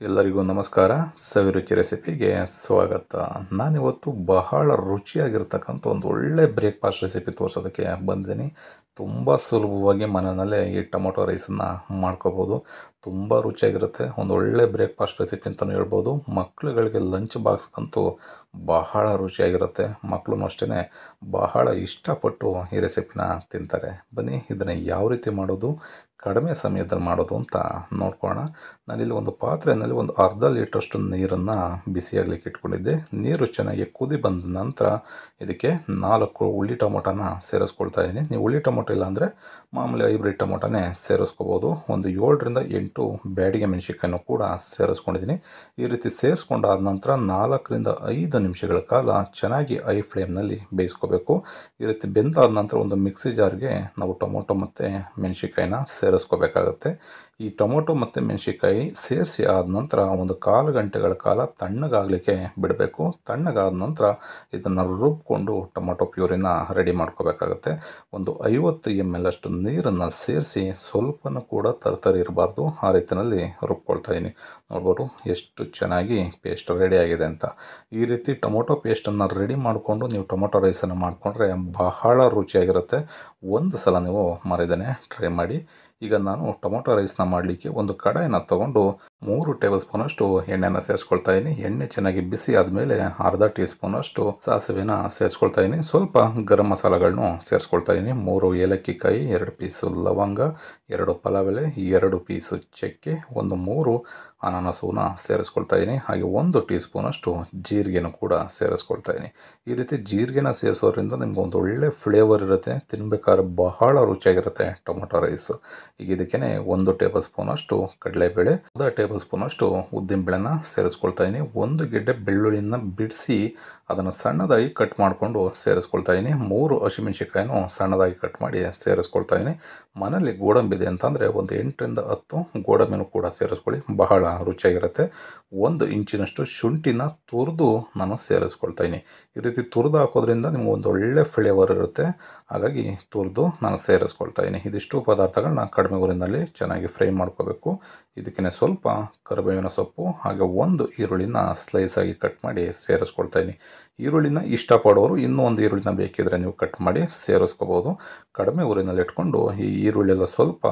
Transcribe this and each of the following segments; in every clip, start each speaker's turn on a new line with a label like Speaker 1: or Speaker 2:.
Speaker 1: ಎಲ್ಲರಿಗೂ ನಮಸ್ಕಾರ. ಸವಿರುಚಿ ರೆಸಿಪಿಗೆ ಸ್ವಾಗತ. ನಾನಿವತ್ತು ಬಹಳ ರುಚಿಯಾಗಿರ್ತಕ್ಕಂಥ ಒಂದು ಒಳ್ಳೆ ಬ್ರೇಕ್ಫಾಸ್ಟ್ ರೆಸಿಪಿ ತೋರಿಸೋದಕ್ಕೆ ಬಂದಿದ್ದೀನಿ. ತುಂಬ ಸುಲಭವಾಗಿ ಮನೆಯಲ್ಲೇ ಈ ಟೊಮೊಟೊ ರೈಸನ್ನು ಮಾಡ್ಕೋಬೋದು. ತುಂಬ ರುಚಿಯಾಗಿರುತ್ತೆ. ಒಂದು ಒಳ್ಳೆ ಬ್ರೇಕ್ಫಾಸ್ಟ್ ರೆಸಿಪಿ ಅಂತಲೂ ಹೇಳ್ಬೋದು. ಮಕ್ಕಳುಗಳಿಗೆ ಲಂಚ್ ಬಾಕ್ಸ್ಗಂತೂ ಬಹಳ ರುಚಿಯಾಗಿರುತ್ತೆ. ಮಕ್ಕಳು ಅಷ್ಟೇ ಬಹಳ ಇಷ್ಟಪಟ್ಟು ಈ ರೆಸಿಪಿನ ತಿಂತಾರೆ. ಬನ್ನಿ ಇದನ್ನು ಯಾವ ರೀತಿ ಮಾಡೋದು, ಕಡಿಮೆ ಸಮಯದಲ್ಲಿ ಮಾಡೋದು ಅಂತ ನೋಡ್ಕೊಳ್ಳೋಣ. ನಾನಿಲ್ಲಿ ಒಂದು ಪಾತ್ರೆಯಲ್ಲಿ ಒಂದು ಅರ್ಧ ಲೀಟ್ರಷ್ಟು ನೀರನ್ನು ಬಿಸಿಯಾಗಲಿಕ್ಕೆ ಇಟ್ಕೊಂಡಿದ್ದೆ. ನೀರು ಚೆನ್ನಾಗಿ ಕುದಿ ಬಂದ ನಂತರ ಇದಕ್ಕೆ 4 ಹುಳಿ ಟೊಮೊಟೊನ ಸೇರಿಸ್ಕೊಳ್ತಾ ಇದ್ದೀನಿ. ನೀವು ಹುಳಿ ಟೊಮೊಟೊ ಇಲ್ಲಾಂದರೆ ಮಾಮೂಲಿ ಹೈಬ್ರಿಡ್ ಟೊಮೊಟೊನೇ ಸೇರಿಸ್ಕೋಬೋದು. ಒಂದು 7ರಿಂದ 8 ಬ್ಯಾಡಿಗೆ ಮೆಣಸಿನ್ಕಾಯಿನೂ ಕೂಡ ಸೇರಿಸ್ಕೊಂಡಿದ್ದೀನಿ. ಈ ರೀತಿ ಸೇರಿಸ್ಕೊಂಡಾದ ನಂತರ 4ರಿಂದ 5 ನಿಮಿಷಗಳ ಕಾಲ ಚೆನ್ನಾಗಿ ಹೈ ಫ್ಲೇಮ್ನಲ್ಲಿ ಬೇಯಿಸ್ಕೋಬೇಕು. ಈ ರೀತಿ ಬೆಂದಾದ ನಂತರ ಒಂದು ಮಿಕ್ಸಿ ಜಾರ್ಗೆ ನಾವು ಟೊಮೊಟೊ ಮತ್ತು ಮೆಣಸಿನ್ಕಾಯಿನ ಸೇರಿಸ್ಕೋಬೇಕಾಗತ್ತೆ. ಈ ಟೊಮೊಟೊ ಮತ್ತು ಮೆಣಸಿನ್ಕಾಯಿ ಸೇರಿಸಿ ಆದ ನಂತರ ಒಂದು 1/4 ಗಂಟೆಗಳ ಕಾಲ ತಣ್ಣಗಾಗಲಿಕ್ಕೆ ಬಿಡಬೇಕು. ತಣ್ಣಗಾದ ನಂತರ ಇದನ್ನು ರುಬ್ಕೊಂಡು ಟೊಮೊಟೊ ಪ್ಯೂರಿನ ರೆಡಿ ಮಾಡ್ಕೋಬೇಕಾಗತ್ತೆ. ಒಂದು 50 ml ಅಷ್ಟು ನೀರನ್ನು ಸೇರಿಸಿ ಸ್ವಲ್ಪನೂ ಕೂಡ ತರ್ತರಿ ಇರಬಾರ್ದು, ಆ ರೀತಿಯಲ್ಲಿ ರುಬ್ಕೊಳ್ತಾ ಇದ್ದೀನಿ. ನೋಡ್ಬೋದು ಎಷ್ಟು ಚೆನ್ನಾಗಿ ಪೇಸ್ಟ್ ರೆಡಿ ಆಗಿದೆ ಅಂತ. ಈ ರೀತಿ ಟೊಮೊಟೊ ಪೇಸ್ಟನ್ನು ರೆಡಿ ಮಾಡಿಕೊಂಡು ನೀವು ಟೊಮೊಟೊ ರೈಸನ್ನು ಮಾಡಿಕೊಂಡ್ರೆ ಬಹಳ ರುಚಿಯಾಗಿರುತ್ತೆ. ಒಂದು ಸಲ ನೀವು ಮರಿದೇನೆ ಟ್ರೈ ಮಾಡಿ. ಈಗ ನಾನು ಟೊಮೊಟೊ ರೈಸ್ನ ಮಾಡಲಿಕ್ಕೆ ಒಂದು ಕಡಾಯಿನ ತೊಗೊಂಡು 3 ಟೇಬಲ್ ಸ್ಪೂನಷ್ಟು ಎಣ್ಣೆನ ಸೇರಿಸ್ಕೊಳ್ತಾ ಇದ್ದೀನಿ. ಎಣ್ಣೆ ಚೆನ್ನಾಗಿ ಬಿಸಿ ಆದಮೇಲೆ ಅರ್ಧ ಟೀ ಸ್ಪೂನಷ್ಟು ಸಾಸಿವೆನ ಸೇರಿಸ್ಕೊಳ್ತಾ ಇದ್ದೀನಿ. ಸ್ವಲ್ಪ ಗರಂ ಮಸಾಲೆಗಳನ್ನು ಸೇರಿಸ್ಕೊಳ್ತಾ ಇದ್ದೀನಿ. 3 ಏಲಕ್ಕಿ ಕಾಯಿ, 2 ಪೀಸು ಲವಂಗ, 2 ಪಲಾವ್ ಎಲೆ, 2 ಪೀಸು ಚಕ್ಕೆ, ಒಂದು 3 ಅನಾನಸೂನ ಸೇರಿಸ್ಕೊಳ್ತಾ ಇದ್ದೀನಿ. ಹಾಗೆ 1 ಟೀ ಸ್ಪೂನಷ್ಟು ಜೀರಿಗೆನೂ ಕೂಡ ಸೇರಿಸ್ಕೊಳ್ತಾ ಇದ್ದೀನಿ. ಈ ರೀತಿ ಜೀರಿಗೆನ ಸೇರಿಸೋದ್ರಿಂದ ನಿಮ್ಗೆ ಒಂದು ಒಳ್ಳೆ ಫ್ಲೇವರ್ ಇರುತ್ತೆ. ತಿನ್ಬೇಕಾದ್ರೆ ಬಹಳ ರುಚಿಯಾಗಿರುತ್ತೆ ಟೊಮೊಟೊ ರೈಸ್. ಈಗ ಇದಕ್ಕೆ 1 ಟೇಬಲ್ ಸ್ಪೂನಷ್ಟು ಕಡಲೆಬೇಳೆ, 1 ಟೇಬಲ್ ಸ್ಪೂನಷ್ಟು ಉದ್ದಿನಬೇಳೆನ ಸೇರಿಸ್ಕೊಳ್ತಾ ಇದ್ದೀನಿ. 1 ಗೆಡ್ಡೆ ಬೆಳ್ಳುಳ್ಳಿನ ಬಿಡಿಸಿ ಅದನ್ನು ಸಣ್ಣದಾಗಿ ಕಟ್ ಮಾಡಿಕೊಂಡು ಸೇರಿಸ್ಕೊಳ್ತಾ ಇದ್ದೀನಿ. 3 ಹಸಿಮೆಣಸಿನ್ಕಾಯಿನೂ ಸಣ್ಣದಾಗಿ ಕಟ್ ಮಾಡಿ ಸೇರಿಸ್ಕೊಳ್ತಾ ಇದ್ದೀನಿ. ಮನೇಲಿ ಗೋಡಂಬಿ ಇದೆ ಅಂತಂದರೆ ಒಂದು 8ರಿಂದ 10 ಗೋಡಂಬಿನೂ ಕೂಡ ಸೇರಿಸ್ಕೊಳ್ಳಿ, ಬಹಳ ರುಚಿಯಾಗಿರುತ್ತೆ. 1 ಇಂಚಿನಷ್ಟು ಶುಂಠಿನ ತುರಿದು ನಾನು ಸೇರಿಸ್ಕೊಳ್ತಾ ಇದ್ದೀನಿ. ಈ ರೀತಿ ತುರಿದು ಹಾಕೋದ್ರಿಂದ ನಿಮ್ಗೆ ಒಂದು ಒಳ್ಳೆ ಫ್ಲೇವರ್ ಇರುತ್ತೆ. ಹಾಗಾಗಿ ತುರಿದು ನಾನು ಸೇರಿಸ್ಕೊಳ್ತಾ ಇದ್ದೀನಿ. ಇದಿಷ್ಟು ಪದಾರ್ಥಗಳನ್ನ ಕಡಿಮೆ ಊರಿನಲ್ಲಿ ಚೆನ್ನಾಗಿ ಫ್ರೈ ಮಾಡ್ಕೋಬೇಕು. ಇದಕ್ಕೆ ಸ್ವಲ್ಪ ಕರಿಬೇವಿನ ಸೊಪ್ಪು ಹಾಗೆ 1 ಈರುಳ್ಳಿನ ಸ್ಲೈಸಾಗಿ ಕಟ್ ಮಾಡಿ ಸೇರಿಸ್ಕೊಳ್ತಾ ಇದ್ದೀನಿ. ಈರುಳ್ಳಿನ ಇಷ್ಟಪಡೋರು ಇನ್ನೂ ಒಂದು ಈರುಳ್ಳಿನ ಬೇಕಿದ್ರೆ ನೀವು ಕಟ್ ಮಾಡಿ ಸೇರಿಸ್ಕೋಬೋದು. ಕಡಿಮೆ ಊರಿನಲ್ಲಿ ಇಟ್ಕೊಂಡು ಈ ಈರುಳ್ಳಿಯೆಲ್ಲ ಸ್ವಲ್ಪ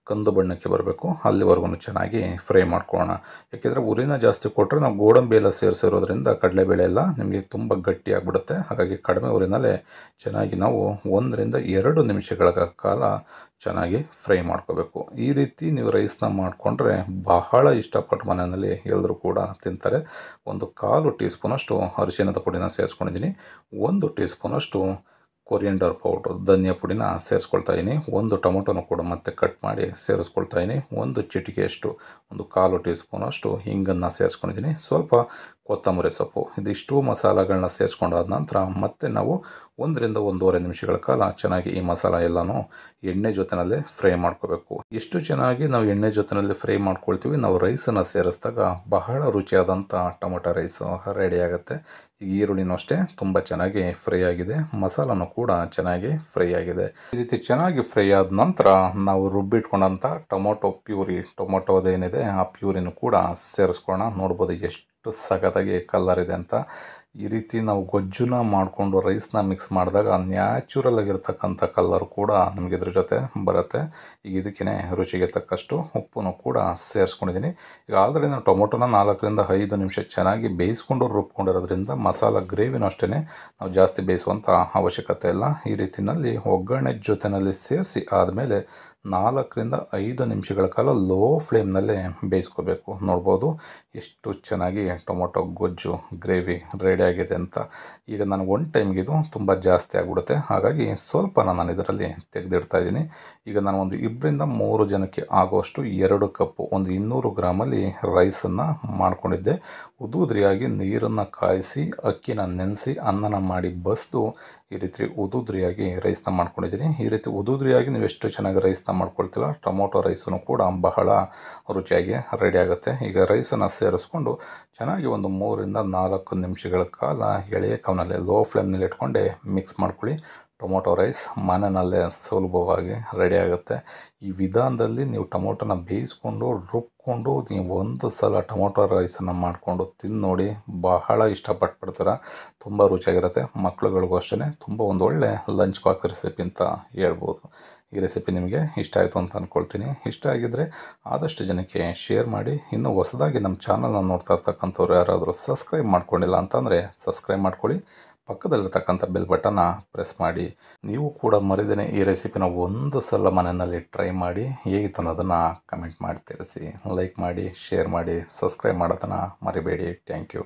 Speaker 1: ಕಂದು ಬಣ್ಣಕ್ಕೆ ಬರಬೇಕು, ಅಲ್ಲಿವರೆಗೂ ಚೆನ್ನಾಗಿ ಫ್ರೈ ಮಾಡ್ಕೊಳ್ಳೋಣ. ಯಾಕೆಂದರೆ ಉರಿನ ಜಾಸ್ತಿ ಕೊಟ್ಟರೆ ನಾವು ಗೋಡಂಬಿ ಎಲ್ಲ ಸೇರಿಸಿರೋದ್ರಿಂದ ಕಡಲೆಬೇಳೆ ಎಲ್ಲ ನಿಮಗೆ ತುಂಬ ಗಟ್ಟಿಯಾಗಿಬಿಡುತ್ತೆ. ಹಾಗಾಗಿ ಕಡಿಮೆ ಊರಿನಲ್ಲೇ ಚೆನ್ನಾಗಿ ನಾವು 1ರಿಂದ 2 ನಿಮಿಷಗಳ ಕಾಲ ಚೆನ್ನಾಗಿ ಫ್ರೈ ಮಾಡ್ಕೋಬೇಕು. ಈ ರೀತಿ ನೀವು ರೈಸ್ನ ಮಾಡಿಕೊಂಡ್ರೆ ಬಹಳ ಇಷ್ಟಪಟ್ಟು ಮನೆಯಲ್ಲಿ ಎಲ್ಲರೂ ಕೂಡ ತಿಂತಾರೆ. ಒಂದು 1/4 ಟೀ ಸ್ಪೂನಷ್ಟು ಅರಿಶಿಣದ ಪುಡಿನ ಸೇರಿಸ್ಕೊಂಡಿದ್ದೀನಿ. 1 ಟೀ ಸ್ಪೂನಷ್ಟು ಕೊರಿಯಂಡರ್ ಪೌಡ್ರ್ ಧನಿಯಾ ಪುಡಿನ ಸೇರಿಸ್ಕೊಳ್ತಾ ಇದ್ದೀನಿ. 1 ಟೊಮೊಟೊನ ಕೂಡ ಮತ್ತೆ ಕಟ್ ಮಾಡಿ ಸೇರಿಸ್ಕೊಳ್ತಾ ಇದ್ದೀನಿ. 1 ಚಿಟಿಕೆಯಷ್ಟು, ಒಂದು 1/4 ಟೀ ಸ್ಪೂನಷ್ಟು ಹಿಂಗನ್ನು ಸೇರಿಸ್ಕೊಂಡಿದ್ದೀನಿ. ಸ್ವಲ್ಪ ಕೊತ್ತಂಬರಿ ಸೊಪ್ಪು, ಇದಿಷ್ಟು ಮಸಾಲೆಗಳನ್ನ ಸೇರಿಸ್ಕೊಂಡಾದ ನಂತರ ಮತ್ತೆ ನಾವು 1ರಿಂದ 1.5 ನಿಮಿಷಗಳ ಕಾಲ ಚೆನ್ನಾಗಿ ಈ ಮಸಾಲ ಎಲ್ಲನೂ ಎಣ್ಣೆ ಜೊತೆಯಲ್ಲೇ ಫ್ರೈ ಮಾಡ್ಕೋಬೇಕು. ಎಷ್ಟು ಚೆನ್ನಾಗಿ ನಾವು ಎಣ್ಣೆ ಜೊತೆಯಲ್ಲಿ ಫ್ರೈ ಮಾಡ್ಕೊಳ್ತೀವಿ, ನಾವು ರೈಸನ್ನು ಸೇರಿಸಿದಾಗ ಬಹಳ ರುಚಿಯಾದಂಥ ಟೊಮೊಟೊ ರೈಸು ರೆಡಿ ಆಗುತ್ತೆ. ಈಗ ಈರುಳ್ಳಿನೂ ಅಷ್ಟೇ ತುಂಬ ಚೆನ್ನಾಗಿ ಫ್ರೈ ಆಗಿದೆ, ಮಸಾಲನೂ ಕೂಡ ಚೆನ್ನಾಗಿ ಫ್ರೈ ಆಗಿದೆ. ಈ ರೀತಿ ಚೆನ್ನಾಗಿ ಫ್ರೈ ಆದ ನಂತರ ನಾವು ರುಬ್ಬಿಟ್ಕೊಂಡಂಥ ಟೊಮೊಟೊ ಪ್ಯೂರಿ, ಟೊಮೊಟೊದೇನಿದೆ ಆ ಪ್ಯೂರಿನೂ ಕೂಡ ಸೇರಿಸ್ಕೊಳ್ಳೋಣ. ನೋಡ್ಬೋದು ಎಷ್ಟು ಸಖತ್ತಾಗಿ ಕಲರ್ ಇದೆ ಅಂತ. ಈ ರೀತಿ ನಾವು ಗೊಜ್ಜುನ ಮಾಡಿಕೊಂಡು ರೈಸ್ನ ಮಿಕ್ಸ್ ಮಾಡಿದಾಗ ನ್ಯಾಚುರಲ್ ಆಗಿರ್ತಕ್ಕಂಥ ಕಲರ್ ಕೂಡ ನಮಗೆ ಇದ್ರ ಜೊತೆ ಬರುತ್ತೆ. ಈಗ ಇದಕ್ಕೆ ರುಚಿಗೆ ತಕ್ಕಷ್ಟು ಉಪ್ಪನ್ನು ಕೂಡ ಸೇರಿಸ್ಕೊಂಡಿದ್ದೀನಿ. ಈಗ ಆಲ್ರೆಡಿ ನಾನು ಟೊಮೊಟೊನ 4ರಿಂದ 5 ನಿಮಿಷ ಚೆನ್ನಾಗಿ ಬೇಯಿಸ್ಕೊಂಡು ರುಬ್ಕೊಂಡಿರೋದ್ರಿಂದ ಮಸಾಲ ಗ್ರೇವಿನೂ ಅಷ್ಟೇ ನಾವು ಜಾಸ್ತಿ ಬೇಯಿಸುವಂಥ ಅವಶ್ಯಕತೆ ಇಲ್ಲ. ಈ ರೀತಿಯಲ್ಲಿ ಒಗ್ಗರಣೆ ಜೊತೆಯಲ್ಲಿ ಸೇರಿಸಿ ಆದಮೇಲೆ 4ರಿಂದ 5 ನಿಮಿಷಗಳ ಕಾಲ ಲೋ ಫ್ಲೇಮ್ನಲ್ಲೇ ಬೇಯಿಸ್ಕೋಬೇಕು. ನೋಡ್ಬೋದು ಎಷ್ಟು ಚೆನ್ನಾಗಿ ಟೊಮೊಟೊ ಗೊಜ್ಜು ಗ್ರೇವಿ ರೆಡಿ ಆಗಿದೆ ಅಂತ. ಈಗ ನಾನು ಒನ್ ಟೈಮ್ಗೆ ಇದು ತುಂಬ ಜಾಸ್ತಿ ಆಗಿಬಿಡುತ್ತೆ, ಹಾಗಾಗಿ ಸ್ವಲ್ಪ ನಾನು ಇದರಲ್ಲಿ ತೆಗೆದಿಡ್ತಾ ಇದ್ದೀನಿ. ಈಗ ನಾನು ಒಂದು 2ರಿಂದ 3 ಜನಕ್ಕೆ ಆಗುವಷ್ಟು 2 ಕಪ್ಪು, ಒಂದು 200 ಗ್ರಾಮಲ್ಲಿ ರೈಸನ್ನು ಮಾಡ್ಕೊಂಡಿದ್ದೆ. ಉದುರಿಯಾಗಿ ನೀರನ್ನು ಕಾಯಿಸಿ ಅಕ್ಕಿನ ನೆನೆಸಿ ಅನ್ನನ ಮಾಡಿ ಬಸಿದು ಈ ರೀತಿ ಉದುರಿಯಾಗಿ ರೈಸ್ನ ಮಾಡ್ಕೊಂಡಿದ್ದೀನಿ. ಈ ರೀತಿ ಉದುರಿಯಾಗಿ ನೀವು ಎಷ್ಟು ಚೆನ್ನಾಗಿ ರೈಸ್ನ ಮಾಡ್ಕೊಳ್ತೀರ, ಟೊಮೊಟೊ ರೈಸನ್ನು ಕೂಡ ಬಹಳ ರುಚಿಯಾಗಿ ರೆಡಿ ಆಗುತ್ತೆ. ಈಗ ರೈಸನ್ನು ಸೇರಿಸ್ಕೊಂಡು ಚೆನ್ನಾಗಿ ಒಂದು 3ರಿಂದ 4 ನಿಮಿಷಗಳ ಕಾಲ ಎಳೆಯ ಕವನಲ್ಲಿ ಲೋ ಫ್ಲೇಮ್ನಲ್ಲಿ ಇಟ್ಕೊಂಡೆ ಮಿಕ್ಸ್ ಮಾಡ್ಕೊಳ್ಳಿ. ಟೊಮೊಟೊ ರೈಸ್ ಮನೆಯಲ್ಲೇ ಸುಲಭವಾಗಿ ರೆಡಿ ಆಗುತ್ತೆ. ಈ ವಿಧಾನದಲ್ಲಿ ನೀವು ಟೊಮೊಟೊನ ಬೇಯಿಸ್ಕೊಂಡು ರುಬ್ಕೊಂಡು ನೀವು ಒಂದು ಸಲ ಟೊಮೊಟೊ ರೈಸನ್ನು ಮಾಡಿಕೊಂಡು ತಿಂದು ನೋಡಿ, ಬಹಳ ಇಷ್ಟಪಟ್ಬಿಡ್ತೀರ. ತುಂಬ ರುಚಿಯಾಗಿರುತ್ತೆ. ಮಕ್ಳುಗಳಿಗೂ ಅಷ್ಟೇ ತುಂಬ ಒಂದು ಒಳ್ಳೆ ಲಂಚ್ ಬಾಕ್ಸ್ ರೆಸಿಪಿ ಅಂತ ಹೇಳ್ಬೋದು. ಈ ರೆಸಿಪಿ ನಿಮಗೆ ಇಷ್ಟ ಆಯಿತು ಅಂತ ಅಂದ್ಕೊಳ್ತೀನಿ. ಇಷ್ಟ ಆಗಿದ್ದರೆ ಆದಷ್ಟು ಜನಕ್ಕೆ ಶೇರ್ ಮಾಡಿ. ಇನ್ನೂ ಹೊಸದಾಗಿ ನಮ್ಮ ಚಾನಲ್ನ ನೋಡ್ತಾ ಇರ್ತಕ್ಕಂಥವ್ರು ಯಾರಾದರೂ ಸಬ್ಸ್ಕ್ರೈಬ್ ಮಾಡ್ಕೊಂಡಿಲ್ಲ ಅಂತಂದರೆ ಸಬ್ಸ್ಕ್ರೈಬ್ ಮಾಡ್ಕೊಳ್ಳಿ. ಪಕ್ಕದಲ್ಲಿರ್ತಕ್ಕಂಥ ಬೆಲ್ ಬಟನ್ನ ಪ್ರೆಸ್ ಮಾಡಿ. ನೀವು ಕೂಡ ಮರಿದೇನೆ ಈ ರೆಸಿಪಿನ ಒಂದು ಸಲ ಮನೆಯಲ್ಲಿ ಟ್ರೈ ಮಾಡಿ ಹೇಗಿತ್ತು ಅನ್ನೋದನ್ನು ಕಮೆಂಟ್ ಮಾಡಿ ತಿಳಿಸಿ. ಲೈಕ್ ಮಾಡಿ, ಶೇರ್ ಮಾಡಿ, ಸಬ್ಸ್ಕ್ರೈಬ್ ಮಾಡೋದನ್ನು ಮರಿಬೇಡಿ. Thank you.